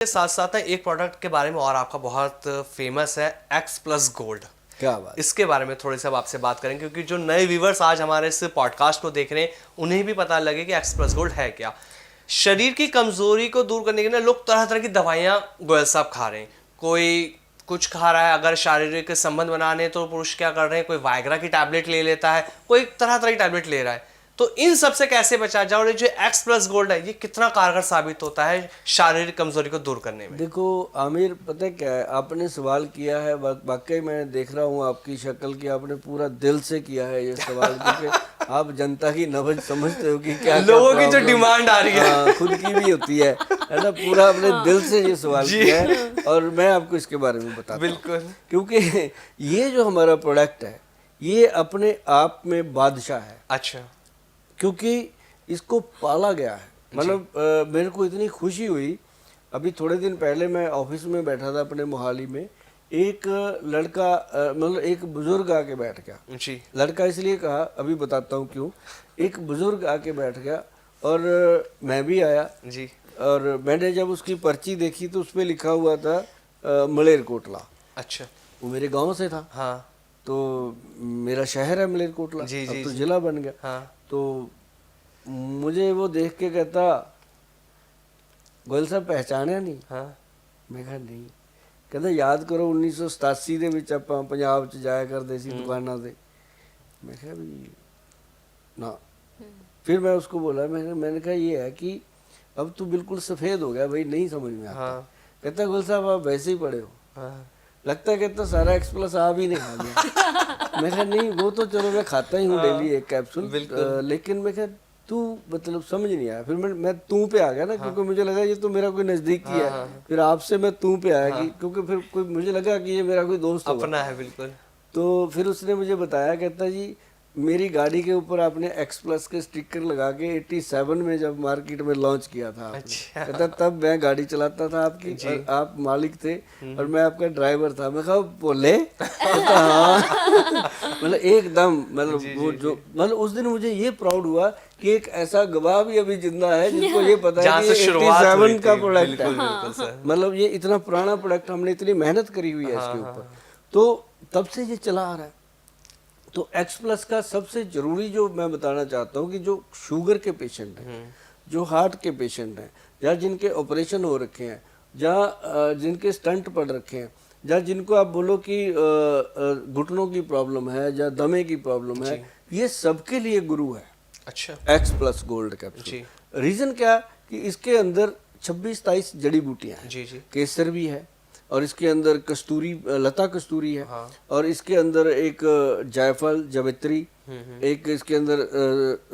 के साथ साथ एक प्रोडक्ट के बारे में और आपका बहुत फेमस है एक्स प्लस गोल्ड। क्या बात। इसके बारे में थोड़े से अब आपसे बात करें क्योंकि जो नए व्यूवर्स आज हमारे इस पॉडकास्ट को देख रहे हैं उन्हें भी पता लगे कि एक्स प्लस गोल्ड है क्या। शरीर की कमजोरी को दूर करने के लिए लोग तरह तरह की दवाइयां गोयल साहब खा रहे हैं। कोई कुछ खा रहा है, अगर शारीरिक संबंध बनाने तो पुरुष क्या कर रहे हैं, कोई वायग्रा की टैबलेट ले लेता है, कोई तरह तरह की टैबलेट ले रहा है। तो इन सब से कैसे बचा जाए और ये जो एक्स प्लस गोल्ड है ये कितना कारगर साबित होता है शारीरिक कमजोरी को दूर करने में? देखो आमिर, पता है क्या है, आपने सवाल किया है, वाकई मैं देख रहा हूँ आपकी शक्ल की, आपने पूरा दिल से किया है ये सवाल क्योंकि आप जनता की नब्ज समझते हो कि क्या लोगों की जो डिमांड आ रही है खुद की भी होती है ना। पूरा अपने दिल से ये सवाल किया है और मैं आपको इसके बारे में बताता हूँ। बिल्कुल, क्योंकि ये जो हमारा प्रोडक्ट है ये अपने आप में बादशाह है। अच्छा, क्योंकि इसको पाला गया है। मतलब मेरे को इतनी खुशी हुई, अभी थोड़े दिन पहले मैं ऑफिस में बैठा था अपने मोहाली में, एक लड़का मतलब एक बुजुर्ग आके बैठ गया जी। लड़का इसलिए कहा, अभी बताता हूँ क्यों। एक बुजुर्ग आके बैठ गया और मैं भी आया जी। और मैंने जब उसकी पर्ची देखी तो उस पर लिखा हुआ था मलेरकोटला। अच्छा, वो मेरे गांव से था। हाँ तो मेरा शहर है मलेरकोटला, जी अब जी तो जी। जिला बन गया। हाँ तो मुझे वो देख के कहता, गोयल साहब पहचाने नहीं? हाँ। मैं कहा नहीं। कहता याद करो 1987 ਦੇ ਵਿੱਚ ਆਪਾਂ ਪੰਜਾਬ ਚ ਜਾਇਆ ਕਰਦੇ ਸੀ ਦੁਕਾਨਾਂ ਤੇ। मैं कहा भी ना। फिर मैं उसको बोला, मैंने कहा ये है कि अब तू बिल्कुल सफेद हो गया भाई, नहीं समझ में आता। हाँ कहता गोयल साहब आप वैसे ही पड़े हो, हाँ। लगता है कहता सारा एक्स प्लस आप ही नहीं खा गया। मैं कहा नहीं, वो तो चलो मैं खाता ही हूँ डेली एक कैप्सूल, लेकिन मैं कहा तू मतलब समझ नहीं आया। फिर मैं तू पे आ गया ना, क्योंकि मुझे लगा ये तो मेरा कोई नजदीकी है। फिर आपसे मैं तू पे आया कि क्योंकि फिर कोई मुझे लगा कि ये मेरा कोई दोस्त अपना है। बिल्कुल। तो फिर उसने मुझे बताया, कहता जी मेरी गाड़ी के ऊपर आपने एक्स प्लस के स्टिकर लगा के 87 में जब मार्केट में लॉन्च किया था आपने। अच्छा। कहता तब मैं गाड़ी चलाता था आपकी और आप मालिक थे और मैं आपका ड्राइवर था। मैं कहा बोले? कहता हाँ। मतलब एकदम मतलब वो जो मतलब उस दिन मुझे ये प्राउड हुआ कि एक ऐसा गवाह भी अभी जिंदा है जिसको ये पता है कि ये 87 का प्रोडक्ट है। मतलब ये इतना पुराना प्रोडक्ट, हमने इतनी मेहनत करी हुई है इसके ऊपर, तो तब से ये चला आ रहा है। तो एक्स प्लस का सबसे जरूरी जो मैं बताना चाहता हूँ कि जो शुगर के पेशेंट हैं, जो हार्ट के पेशेंट हैं, या जिनके ऑपरेशन हो रखे हैं, या जिनके स्टंट पड़ रखे हैं, या जिनको आप बोलो कि घुटनों की प्रॉब्लम है या दमे की प्रॉब्लम है, ये सबके लिए गुरु है। अच्छा। X plus gold capsule. Reason क्या कि इसके अंदर 26-27 जड़ी बूटियां हैं। जी जी। केसर भी है और इसके अंदर कस्तूरी, लता कस्तूरी है। हाँ। और इसके अंदर एक जायफल, जवित्री, एक इसके अंदर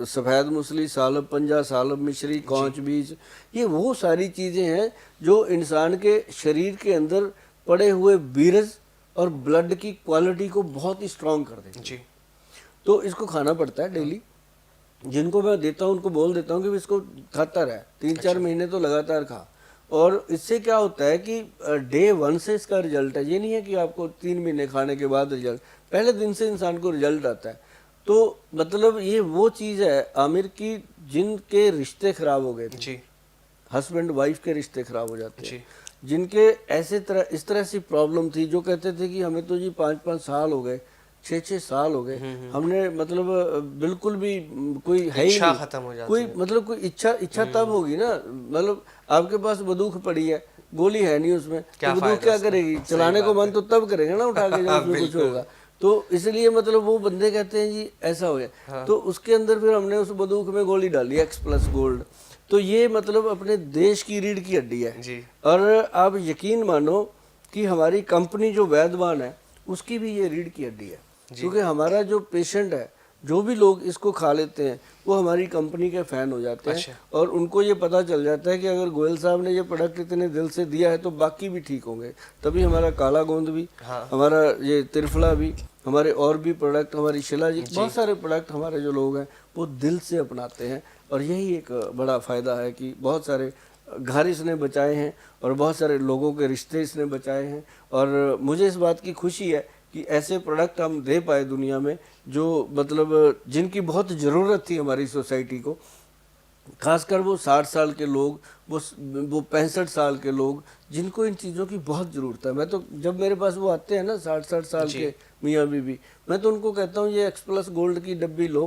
सफेद मूसली, सालब पंजा, सालब मिश्री, कौच बीज, ये वो सारी चीजें हैं जो इंसान के शरीर के अंदर पड़े हुए वीरज और ब्लड की क्वालिटी को बहुत ही स्ट्रांग कर देते हैं। तो इसको खाना पड़ता है डेली। जिनको मैं देता हूँ उनको बोल देता हूँ कि इसको खाता रहे, 3-4 महीने तो लगातार खा। और इससे क्या होता है कि डे 1 से इसका रिजल्ट है। ये नहीं है कि आपको 3 महीने खाने के बाद रिजल्ट, पहले दिन से इंसान को रिजल्ट आता है। तो मतलब ये वो चीज़ है आमिर की, जिनके रिश्ते खराब हो गए थे, हस्बैंड वाइफ के रिश्ते खराब हो जाते हैं, जिनके इस तरह सी प्रॉब्लम थी, जो कहते थे कि हमें तो जी 5-5 साल हो गए, 6-6 साल हो गए, हमने मतलब बिल्कुल भी कोई है ही नहीं, खत्म हो जाती कोई मतलब कोई इच्छा तब होगी ना। मतलब आपके पास बंदूक पड़ी है, गोली है नहीं उसमें, तो बंदूक क्या करेगी? चलाने को मन तो तब करेगा ना उठा के जब उसमें कुछ होगा। तो इसलिए मतलब वो बंदे कहते हैं जी ऐसा हो गया। तो उसके अंदर फिर हमने उस बंदूक में गोली डाली एक्स प्लस गोल्ड। तो ये मतलब अपने देश की रीढ़ की हड्डी है जी। और आप यकीन मानो कि हमारी कंपनी जो वैद्यवान है उसकी भी ये रीढ़ की हड्डी है। क्योंकि हमारा जो पेशेंट है, जो भी लोग इसको खा लेते हैं वो हमारी कंपनी के फैन हो जाते हैं। और उनको ये पता चल जाता है कि अगर गोयल साहब ने ये प्रोडक्ट इतने दिल से दिया है तो बाकी भी ठीक होंगे। तभी हमारा काला गोंद भी, हमारा ये त्रिफला भी, हमारे और भी प्रोडक्ट, हमारी शिलाजीत, बहुत सारे प्रोडक्ट हमारे जो लोग हैं वो दिल से अपनाते हैं। और यही एक बड़ा फ़ायदा है कि बहुत सारे घर इसने बचाए हैं और बहुत सारे लोगों के रिश्ते इसने बचाए हैं। और मुझे इस बात की खुशी है कि ऐसे प्रोडक्ट हम दे पाए दुनिया में, जो मतलब जिनकी बहुत ज़रूरत थी हमारी सोसाइटी को। खासकर वो 60 साल के लोग, वो 65 साल के लोग, जिनको इन चीज़ों की बहुत ज़रूरत है। मैं तो जब मेरे पास वो आते हैं ना 60 साल के मियाँ बीबी, मैं तो उनको कहता हूँ ये एक्सप्लस गोल्ड की डब्बी लो।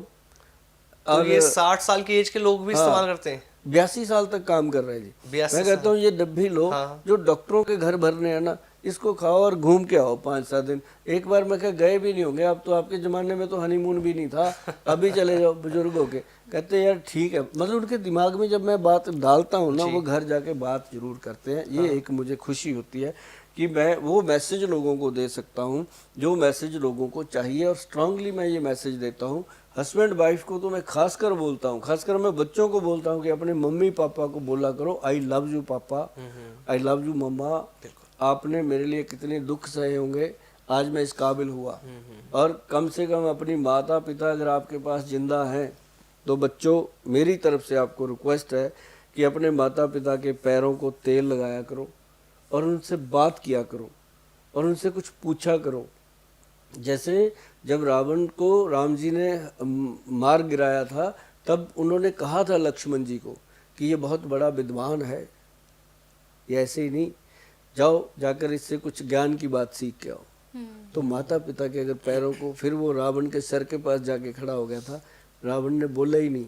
तो ये 60 साल की एज के लोग भी इस्तेमाल करते हैं? 82 साल तक काम कर रहे हैं जी। 82 मैं कहता हूँ ये डब्बी लो, जो डॉक्टरों के घर भरने हैं ना, इसको खाओ और घूम के आओ 5-7 दिन। एक बार मैं क्या गए भी नहीं होंगे, अब तो आपके ज़माने में तो हनीमून भी नहीं था, अभी चले जाओ बुजुर्गों के। कहते यार ठीक है, मतलब उनके दिमाग में जब मैं बात डालता हूँ ना, वो घर जाके बात जरूर करते हैं। ये एक मुझे खुशी होती है कि मैं वो मैसेज लोगों को दे सकता हूँ जो मैसेज लोगों को चाहिए, और स्ट्रांगली मैं ये मैसेज देता हूँ। हस्बैंड वाइफ को तो मैं खासकर बोलता हूँ, खासकर मैं बच्चों को बोलता हूँ कि अपने मम्मी पापा को बोला करो, आई लव यू पापा, आई लव यू मम्मा, आपने मेरे लिए कितने दुख सहे होंगे, आज मैं इस काबिल हुआ। और कम से कम अपनी माता पिता अगर आपके पास जिंदा हैं तो बच्चों, मेरी तरफ से आपको रिक्वेस्ट है कि अपने माता पिता के पैरों को तेल लगाया करो और उनसे बात किया करो और उनसे कुछ पूछा करो। जैसे जब रावण को राम जी ने मार गिराया था, तब उन्होंने कहा था लक्ष्मण जी को कि ये बहुत बड़ा विद्वान है, ये ऐसे ही नहीं, जाओ जाकर इससे कुछ ज्ञान की बात सीख के आओ। तो माता पिता के अगर पैरों को, फिर वो रावण के सर के पास जाके खड़ा हो गया था, रावण ने बोला ही नहीं।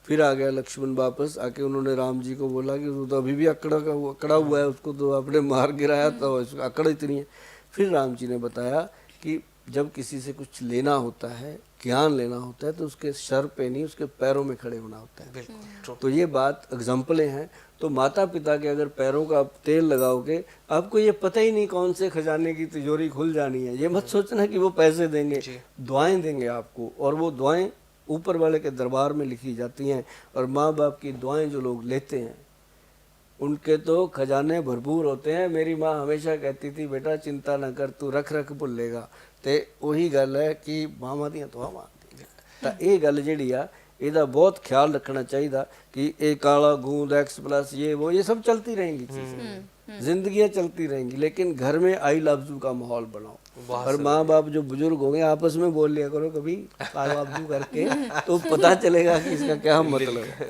फिर आ गया लक्ष्मण वापस आके, उन्होंने राम जी को बोला कि वो तो अभी भी अकड़ा हुआ है, उसको तो आपने मार गिराया था, अकड़ इतनी है। फिर राम जी ने बताया कि जब किसी से कुछ लेना होता है, ज्ञान लेना होता है, तो उसके सर पे नहीं, उसके पैरों में खड़े होना होता है। तो ये बात एग्जाम्पलें हैं। तो माता पिता के अगर पैरों का आप तेल लगाओगे, आपको ये पता ही नहीं कौन से खजाने की तिजोरी खुल जानी है। ये मत सोचना कि वो पैसे देंगे, दुआएं देंगे आपको, और वो दुआएं ऊपर वाले के दरबार में लिखी जाती हैं। और माँ बाप की दुआएं जो लोग लेते हैं, उनके तो खजाने भरपूर होते हैं। मेरी माँ हमेशा कहती थी, बेटा चिंता ना कर, तू रख रख भुल्लेगा। ते वही गल है कि मामा दी दुआ मानती। तो ये गल जिहड़ी आ, ਇਹਦਾ बहुत ख्याल रखना चाहिए कि ये काला गूंद एक्सप्रेस ये सब चलती रहेंगी चीज़ें, जिंदगियां चलती रहेंगी, लेकिन घर में आई लव यू का माहौल बनाओ। और माँ बाप जो बुजुर्ग होंगे आपस में बोल लिया करो कभी आई लव यू करके, तो पता चलेगा कि इसका क्या मतलब है।